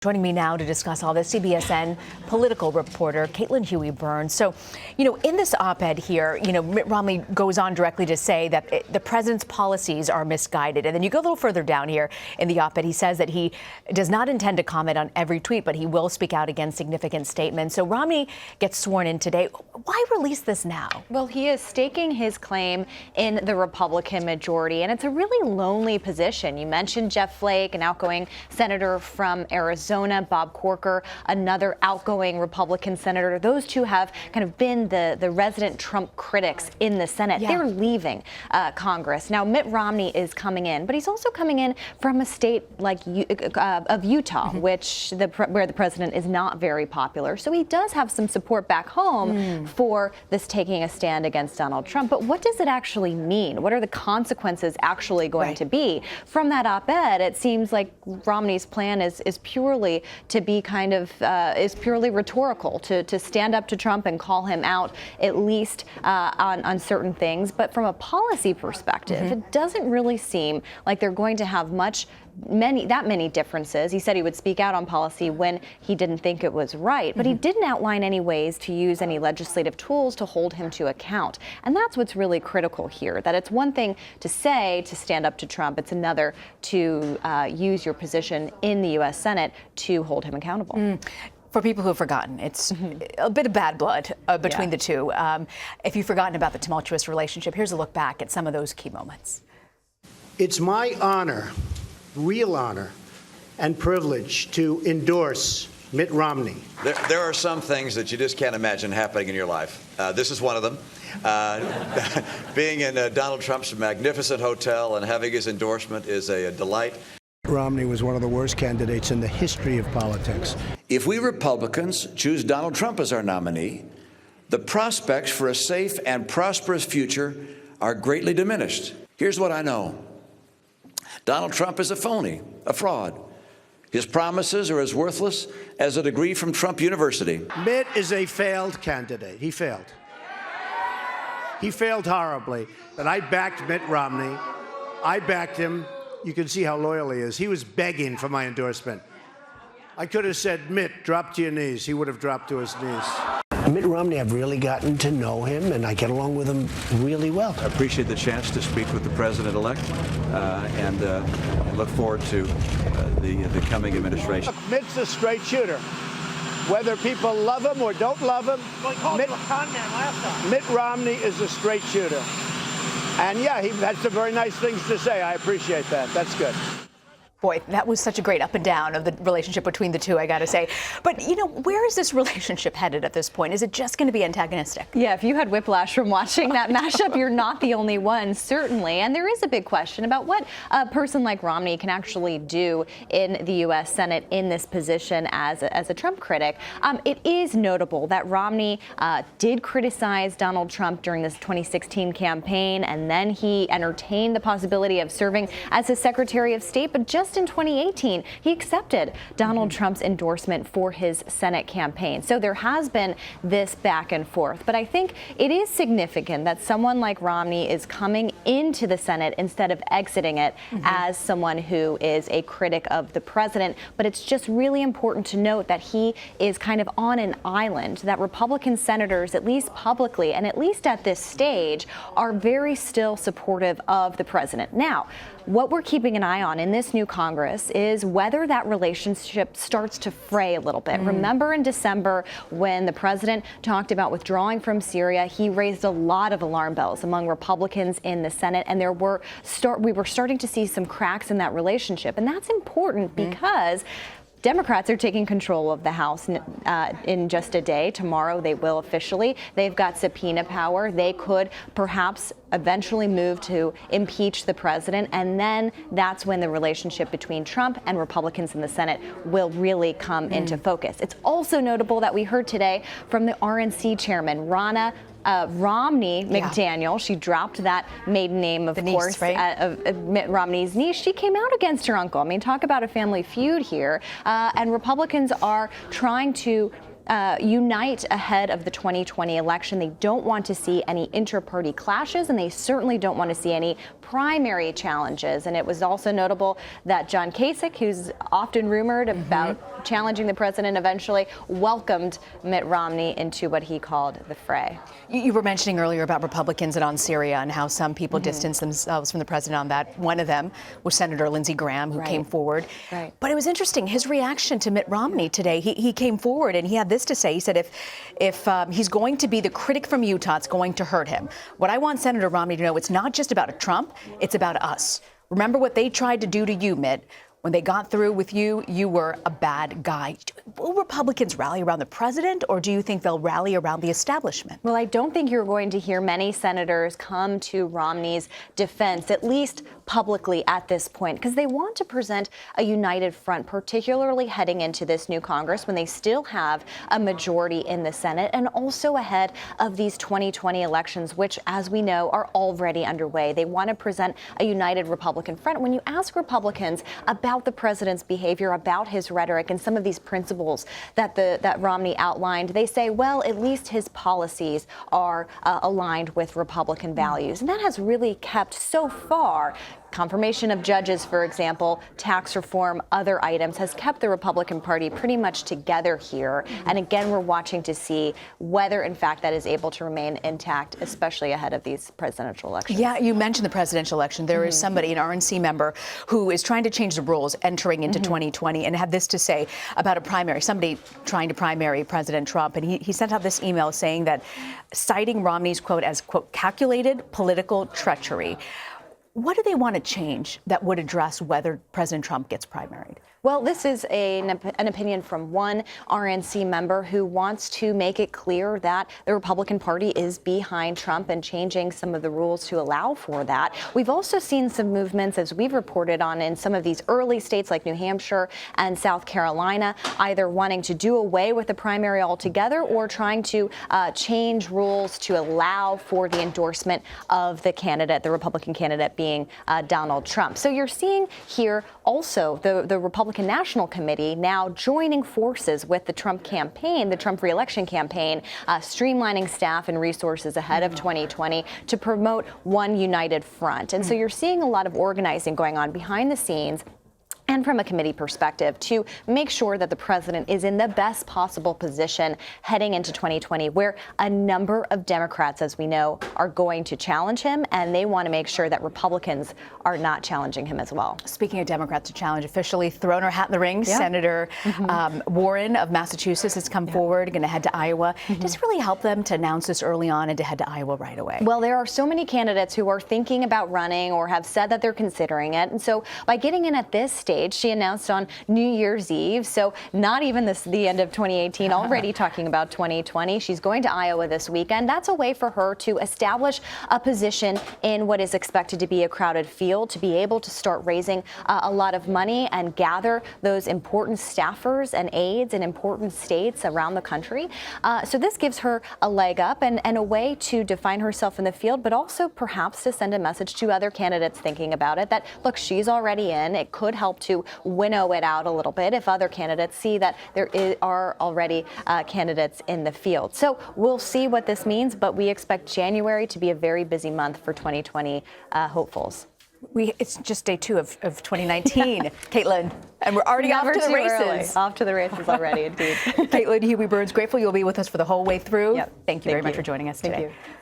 Joining me now to discuss all this, CBSN political reporter Caitlin Huey-Burns. So, in this op-ed here, Mitt Romney goes on directly to say that the president's policies are misguided. And then you go a little further down here in the op-ed, he says that he does not intend to comment on every tweet, but he will speak out against significant statements. So Romney gets sworn in today. Why release this now? Well, he is staking his claim in the Republican majority, and it's a really lonely position. You mentioned Jeff Flake, an outgoing senator from Arizona, Bob Corker, another outgoing Republican senator. Those two have kind of been the resident Trump critics in the Senate. They're leaving Congress. Now, Mitt Romney is coming in, but he's also coming in from a state like of Utah, which where the president is not very popular. So he does have some support back home for this taking a stand against Donald Trump. But what does it actually mean? What are the consequences actually going to be? From that op-ed, it seems like Romney's plan is purely to be kind of is purely rhetorical, to stand up to Trump and call him out at least on certain things. But from a policy perspective, it doesn't really seem like they're going to have that many differences. He said he would speak out on policy when he didn't think it was right, but he didn't outline any ways to use any legislative tools to hold him to account. And that's what's really critical here, that it's one thing to say to stand up to Trump, it's another to use your position in the U.S. Senate to hold him accountable. For people who have forgotten, it's a bit of bad blood between the two. If you've forgotten about the tumultuous relationship, here's a look back at some of those key moments. It's my honor, real honor, and privilege to endorse Mitt Romney. There are some things that you just can't imagine happening in your life. This is one of them. Being in Donald Trump's magnificent hotel and having his endorsement is a delight. Romney was one of the worst candidates in the history of politics. If we Republicans choose Donald Trump as our nominee, the prospects for a safe and prosperous future are greatly diminished. Here's what I know. Donald Trump is a phony, a fraud. His promises are as worthless as a degree from Trump University. Mitt is a failed candidate. He failed. He failed horribly. But I backed Mitt Romney. I backed him. You can see how loyal he is. He was begging for my endorsement. I could have said, Mitt, drop to your knees. He would have dropped to his knees. Mitt Romney, I've really gotten to know him, and I get along with him really well. I appreciate the chance to speak with the president-elect, and look forward to the coming administration. Look, Mitt's a straight shooter. Whether people love him or don't love him, Mitt Romney is a straight shooter. And yeah, he had some very nice things to say. I appreciate that. That's good. Boy, that was such a great up and down of the relationship between the two, I got to say. But, where is this relationship headed at this point? Is it just going to be antagonistic? Yeah, if you had whiplash from watching that mashup, you're not the only one, certainly. And there is a big question about what a person like Romney can actually do in the U.S. Senate in this position as a Trump critic. It is notable that Romney did criticize Donald Trump during this 2016 campaign, and then he entertained the possibility of serving as his Secretary of State. But just in 2018, he accepted Donald Trump's endorsement for his Senate campaign. So there has been this back and forth. But I think it is significant that someone like Romney is coming into the Senate instead of exiting it as someone who is a critic of the president. But it's just really important to note that he is kind of on an island, that Republican senators, at least publicly and at least at this stage, are very still supportive of the president. Now, what we're keeping an eye on in this new Congress is whether that relationship starts to fray a little bit. Remember in December when the president talked about withdrawing from Syria, he raised a lot of alarm bells among Republicans in the Senate, and we were starting to see some cracks in that relationship. And that's important because Democrats are taking control of the House in just a day. Tomorrow they will officially. They've got subpoena power. They could perhaps eventually move to impeach the president. And then that's when the relationship between Trump and Republicans in the Senate will really come into focus. It's also notable that we heard today from the RNC chairman, Ronna Romney McDaniel. She dropped that maiden name, of course, of Mitt Romney's niece. She came out against her uncle. I mean, talk about a family feud here. And Republicans are trying to unite ahead of the 2020 election. They don't want to see any inter-party clashes, and they certainly don't want to see any primary challenges. And it was also notable that John Kasich, who's often rumored about challenging the president eventually, welcomed Mitt Romney into what he called the fray. You were mentioning earlier about Republicans and on Syria and how some people distance themselves from the president on that. One of them was Senator Lindsey Graham, who came forward. But it was interesting, his reaction to Mitt Romney today. He came forward and he had this to say. He said, if he's going to be the critic from Utah, it's going to hurt him. What I want Senator Romney to know, it's not just about Trump, it's about us. Remember what they tried to do to you, Mitt. When they got through with you, you were a bad guy. Will Republicans rally around the president, or do you think they'll rally around the establishment? Well, I don't think you're going to hear many senators come to Romney's defense, at least publicly at this point, because they want to present a united front, particularly heading into this new Congress when they still have a majority in the Senate, and also ahead of these 2020 elections, which, as we know, are already underway. They want to present a united Republican front. When you ask Republicans about the president's behavior, about his rhetoric, and some of these principles that Romney outlined, they say, well, at least his policies are aligned with Republican values. And that has really kept so far. Confirmation of judges, for example, tax reform, other items, has kept the Republican Party pretty much together here. And again, we're watching to see whether, in fact, that is able to remain intact, especially ahead of these presidential elections. Yeah, you mentioned the presidential election. There is somebody, an RNC member, who is trying to change the rules entering into 2020 and had this to say about a primary, somebody trying to primary President Trump. And he sent out this email saying that, citing Romney's quote as, quote, calculated political treachery. What do they want to change that would address whether President Trump gets primaried? Well, this is an opinion from one RNC member who wants to make it clear that the Republican Party is behind Trump and changing some of the rules to allow for that. We've also seen some movements, as we've reported on, in some of these early states like New Hampshire and South Carolina, either wanting to do away with the primary altogether or trying to change rules to allow for the endorsement of the candidate, the Republican candidate being Donald Trump. So you're seeing here also the Republican National Committee now joining forces with the Trump campaign, the Trump reelection campaign, streamlining staff and resources ahead of 2020 to promote one united front. And so you're seeing a lot of organizing going on behind the scenes and from a committee perspective to make sure that the president is in the best possible position heading into 2020, where a number of Democrats, as we know, are going to challenge him, and they want to make sure that Republicans are not challenging him as well. Speaking of Democrats to challenge, officially thrown her hat in the ring, Senator Warren of Massachusetts has come forward, going to head to Iowa. Does it really help them to announce this early on and to head to Iowa right away? Well, there are so many candidates who are thinking about running or have said that they're considering it. And so by getting in at this stage, she announced on New Year's Eve, so not even the end of 2018, already talking about 2020. She's going to Iowa this weekend. That's a way for her to establish a position in what is expected to be a crowded field, to be able to start raising a lot of money and gather those important staffers and aides in important states around the country. So this gives her a leg up and a way to define herself in the field, but also perhaps to send a message to other candidates thinking about it that, look, she's already in. It could help to winnow it out a little bit if other candidates see that there are already candidates in the field. So we'll see what this means, but we expect January to be a very busy month for 2020 hopefuls. It's just day 2 of 2019, Caitlin, and we're already off to the races. Early. Off to the races already, indeed. Caitlin Huey-Burns, grateful you'll be with us for the whole way through. Thank you very much for joining us today. Thank you.